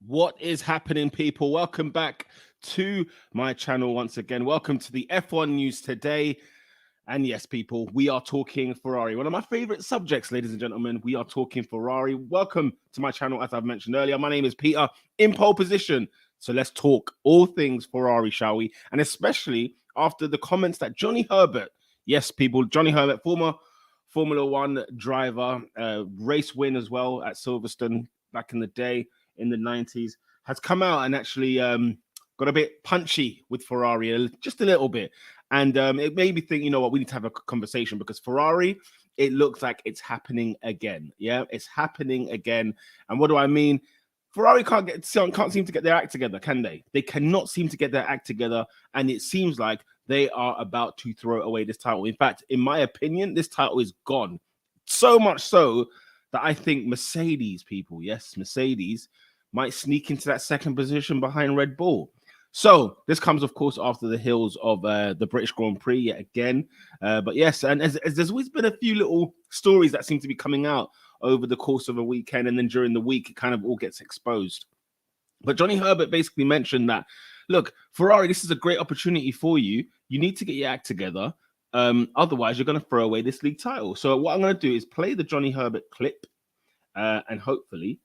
What is happening, people? Welcome back to my channel once again. Welcome to the F1 news today. And yes, people, we are talking Ferrari. One of my favorite subjects, ladies and gentlemen. We are talking Ferrari. Welcome to my channel, as I've mentioned earlier. My name is Peter, in pole position. So let's talk all things Ferrari, shall we? And especially after the comments that Johnny Herbert, yes, people, Johnny Herbert, former Formula One driver, race win as well at Silverstone back in the day, in the 90s, has come out and actually got a bit punchy with Ferrari, just a little bit. And it made me think, you know what, we need to have a conversation because Ferrari, it looks like it's happening again. Yeah, it's happening again. And what do I mean? Ferrari can't seem to get their act together, can they? They cannot seem to get their act together. And it seems like they are about to throw away this title. In fact, in my opinion, this title is gone. So much so that I think Mercedes, people, yes, Mercedes, might sneak into that second position behind Red Bull. So this comes, of course, after the heels of the British Grand Prix yet again. But yes, and as there's always been a few little stories that seem to be coming out over the course of a weekend, and then during the week, it kind of all gets exposed. But Johnny Herbert basically mentioned that, look, Ferrari, this is a great opportunity for you. You need to get your act together. Otherwise, you're going to throw away this league title. So what I'm going to do is play the Johnny Herbert clip, and hopefully,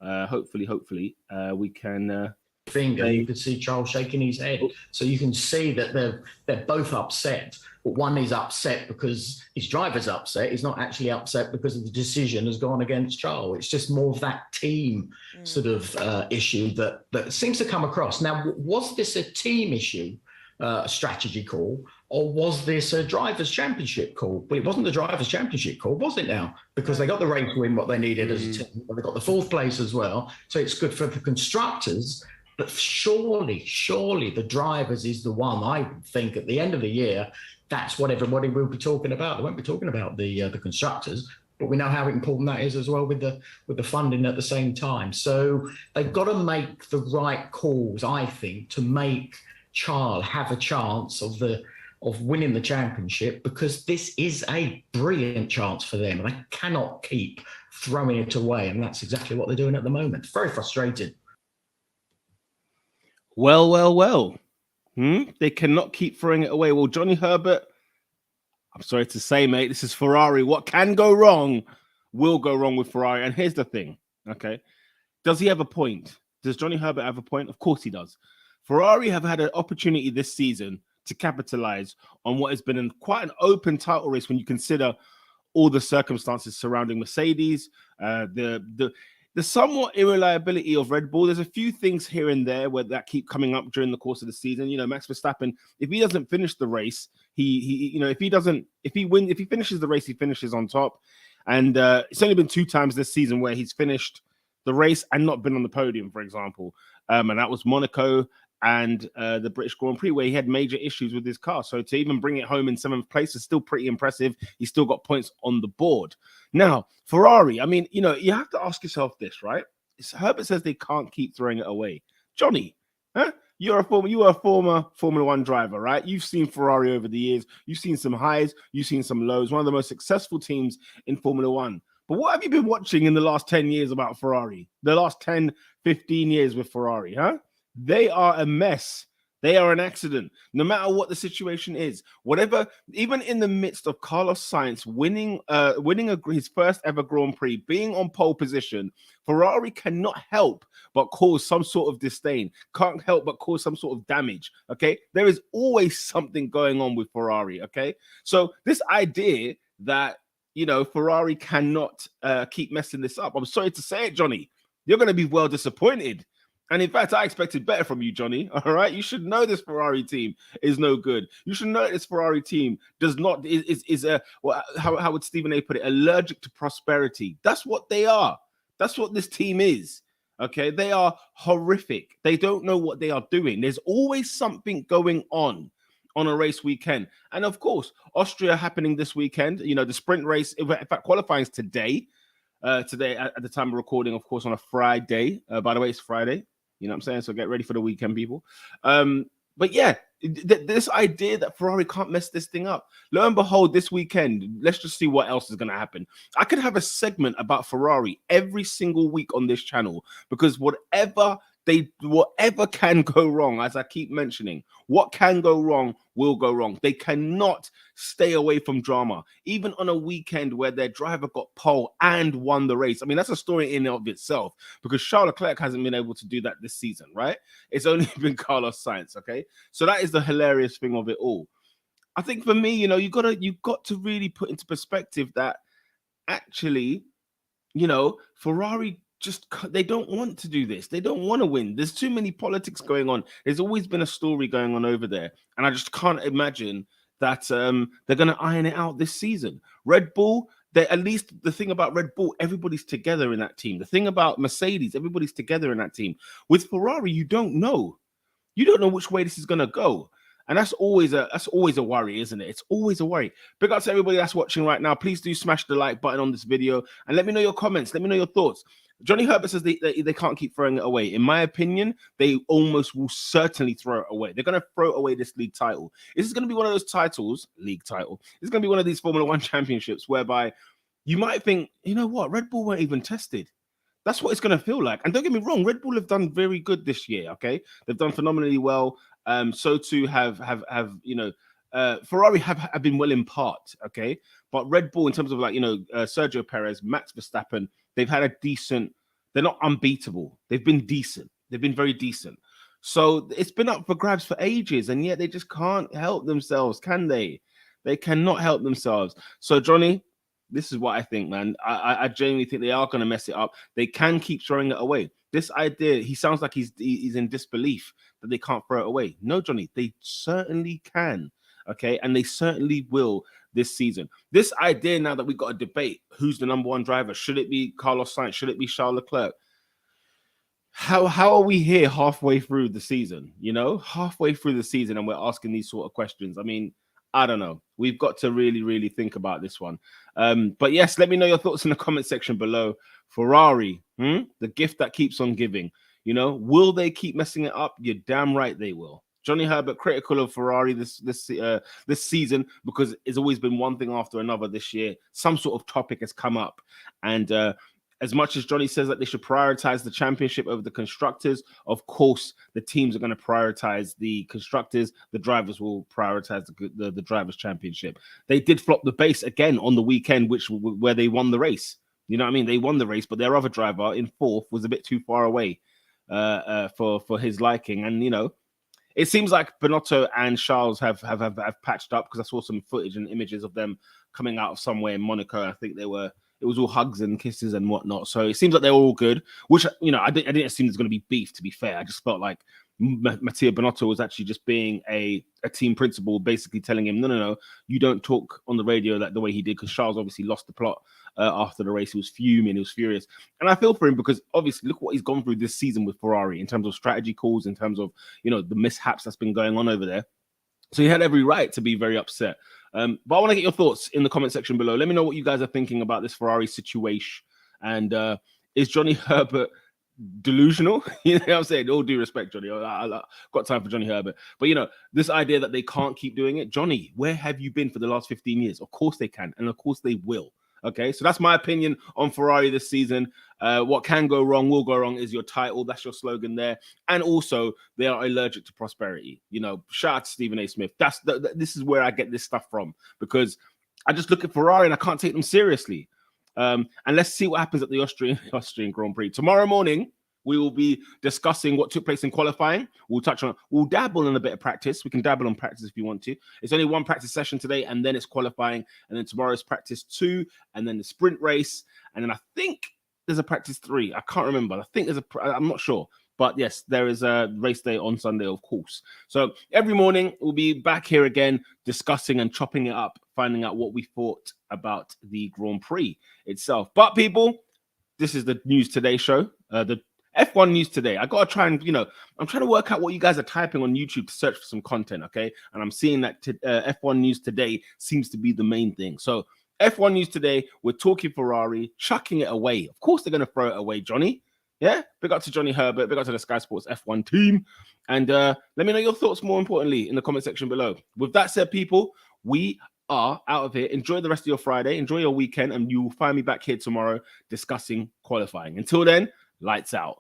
we can... finger, you could see Charles shaking his head. So you can see that they're both upset. But one is upset because his driver's upset. He's not actually upset because of the decision has gone against Charles. It's just more of that team sort of issue that seems to come across. Now, was this a team issue, a strategy call, or was this a driver's championship call? Well, it wasn't the driver's championship call, was it now? Because they got the race win, what they needed as a team. They got the fourth place as well. So it's good for the constructors. But surely the drivers is the one, I think, at the end of the year, that's what everybody will be talking about. They won't be talking about the constructors, but we know how important that is as well with the funding at the same time. So they've got to make the right calls, I think, to make Charles have a chance of winning the championship, because this is a brilliant chance for them. They cannot keep throwing it away, and that's exactly what they're doing at the moment. Very frustrated. Well. They cannot keep throwing it away. Well, Johnny Herbert, I'm sorry to say, mate, this is Ferrari. What can go wrong will go wrong with Ferrari. And here's the thing, okay? Does he have a point? Does Johnny Herbert have a point? Of course he does. Ferrari have had an opportunity this season to capitalize on what has been quite an open title race when you consider all the circumstances surrounding Mercedes, the somewhat irreliability of Red Bull. There's a few things here and there where that keep coming up during the course of the season. You know, Max Verstappen, if he doesn't finish the race, if he finishes the race, he finishes on top. And it's only been 2 times this season where he's finished the race and not been on the podium, for example. And that was Monaco and the British Grand Prix, where he had major issues with his car. So to even bring it home in 7th place is still pretty impressive. He's still got points on the board. Now, Ferrari, I mean, you know, you have to ask yourself this, right? Herbert says they can't keep throwing it away. Johnny, huh? You are a former Formula One driver, right? You've seen Ferrari over the years. You've seen some highs. You've seen some lows. One of the most successful teams in Formula One. But what have you been watching in the last 10 years about Ferrari? The last 10, 15 years with Ferrari, huh? They are a mess. They are an accident. No matter what the situation is, whatever, even in the midst of Carlos Sainz winning his first ever Grand Prix, being on pole position, Ferrari cannot help but cause some sort of disdain, can't help but cause some sort of damage, okay? There is always something going on with Ferrari, okay? So this idea that, you know, Ferrari cannot keep messing this up, I'm sorry to say it, Johnny, you're going to be well disappointed. And in fact, I expected better from you, Johnny. All right, you should know this Ferrari team is no good. You should know this Ferrari team how would Stephen A. put it? Allergic to prosperity. That's what they are. That's what this team is. Okay, they are horrific. They don't know what they are doing. There's always something going on a race weekend, and of course, Austria happening this weekend. You know, the sprint race. In fact, qualifying is today. Today at the time of recording, of course, on a Friday. By the way, it's Friday. You know what I'm saying? So get ready for the weekend, people. But yeah, this idea that Ferrari can't mess this thing up. Lo and behold, this weekend, let's just see what else is going to happen. I could have a segment about Ferrari every single week on this channel, because whatever can go wrong, as I keep mentioning, what can go wrong will go wrong. They cannot stay away from drama, even on a weekend where their driver got pole and won the race. I mean, that's a story in and of itself, because Charles Leclerc hasn't been able to do that this season, right? It's only been Carlos Sainz, okay? So that is the hilarious thing of it all. I think for me, you got to really put into perspective that actually, Ferrari they don't want to do this. They don't want to win. There's too many politics going on. There's always been a story going on over there, and I just can't imagine that they're going to iron it out this season. Red Bull, at least the thing about Red Bull, everybody's together in that team. The thing about Mercedes, everybody's together in that team. With Ferrari, you don't know. You don't know which way this is going to go. And that's always a worry, isn't it? It's always a worry. Big up to everybody that's watching right now. Please do smash the like button on this video and let me know your comments. Let me know your thoughts. Johnny Herbert says they can't keep throwing it away. In my opinion, they almost will certainly throw it away. They're going to throw away this league title. This is going to be one of those league title. It's going to be one of these Formula One championships whereby you might think, you know what, Red Bull weren't even tested. That's what it's going to feel like. And don't get me wrong, Red Bull have done very good this year, okay? They've done phenomenally well. So too have Ferrari have been well in part, okay? But Red Bull, in terms of Sergio Perez, Max Verstappen, they've had a decent, they're not unbeatable. They've been decent. They've been very decent. So it's been up for grabs for ages, and yet they just can't help themselves, can they? They cannot help themselves. So, Johnny, this is what I think, man. I genuinely think they are going to mess it up. They can keep throwing it away. This idea, he sounds like he's in disbelief that they can't throw it away. No, Johnny, they certainly can, okay? And they certainly will this season. This idea now that we got a debate, who's the number one driver? Should it be Carlos Sainz? Should it be Charles Leclerc? How are we here halfway through the season, halfway through the season, and we're asking these sort of questions? I mean, I don't know. We've got to really, really think about this one. But yes, let me know your thoughts in the comment section below. Ferrari, the gift that keeps on giving. Will they keep messing it up? You're damn right they will. Johnny Herbert critical of Ferrari this season, because it's always been one thing after another this year. Some sort of topic has come up, and as much as Johnny says that they should prioritize the championship over the constructors, of course, the teams are going to prioritize the constructors. The drivers will prioritize the drivers' championship. They did flop the base again on the weekend, where they won the race. You know what I mean? They won the race, but their other driver in fourth was a bit too far away for his liking. And, it seems like Binotto and Charles have patched up, because I saw some footage and images of them coming out of somewhere in Monaco. I think it was all hugs and kisses and whatnot. So it seems like they're all good, which, I didn't assume there's going to be beef, to be fair. I just felt like Mattia Binotto was actually just being a team principal, basically telling him, no, you don't talk on the radio the way he did, because Charles obviously lost the plot after the race. He was fuming, he was furious. And I feel for him, because obviously look what he's gone through this season with Ferrari in terms of strategy calls, in terms of, the mishaps that's been going on over there. So he had every right to be very upset. But I want to get your thoughts in the comment section below. Let me know what you guys are thinking about this Ferrari situation. And is Johnny Herbert delusional? You know what I'm saying? All due respect, Johnny. I got time for Johnny Herbert. But, this idea that they can't keep doing it. Johnny, where have you been for the last 15 years? Of course they can. And of course they will. Okay, so that's my opinion on Ferrari this season. What can go wrong will go wrong is your title. That's your slogan there. And also, they are allergic to prosperity. Shout out to Stephen A. Smith. This is where I get this stuff from, because I just look at Ferrari and I can't take them seriously. And let's see what happens at the Austrian Grand Prix. Tomorrow morning, we will be discussing what took place in qualifying. We'll dabble in a bit of practice. We can dabble on practice if you want to. It's only one practice session today, and then it's qualifying, and then tomorrow's practice 2, and then the sprint race, and then I think there's a practice 3. I can't remember. I'm not sure. But yes, there is a race day on Sunday, of course. So every morning, we'll be back here again, discussing and chopping it up, finding out what we thought about the Grand Prix itself. But people, this is the News Today show. The F1 News Today. I got to try and, I'm trying to work out what you guys are typing on YouTube to search for some content, okay? And I'm seeing that F1 News Today seems to be the main thing. So F1 News Today, we're talking Ferrari, chucking it away. Of course they're going to throw it away, Johnny. Yeah, big up to Johnny Herbert, big up to the Sky Sports F1 team. And let me know your thoughts, more importantly, in the comment section below. With that said, people, we are out of here. Enjoy the rest of your Friday, enjoy your weekend, and you will find me back here tomorrow discussing qualifying. Until then, lights out.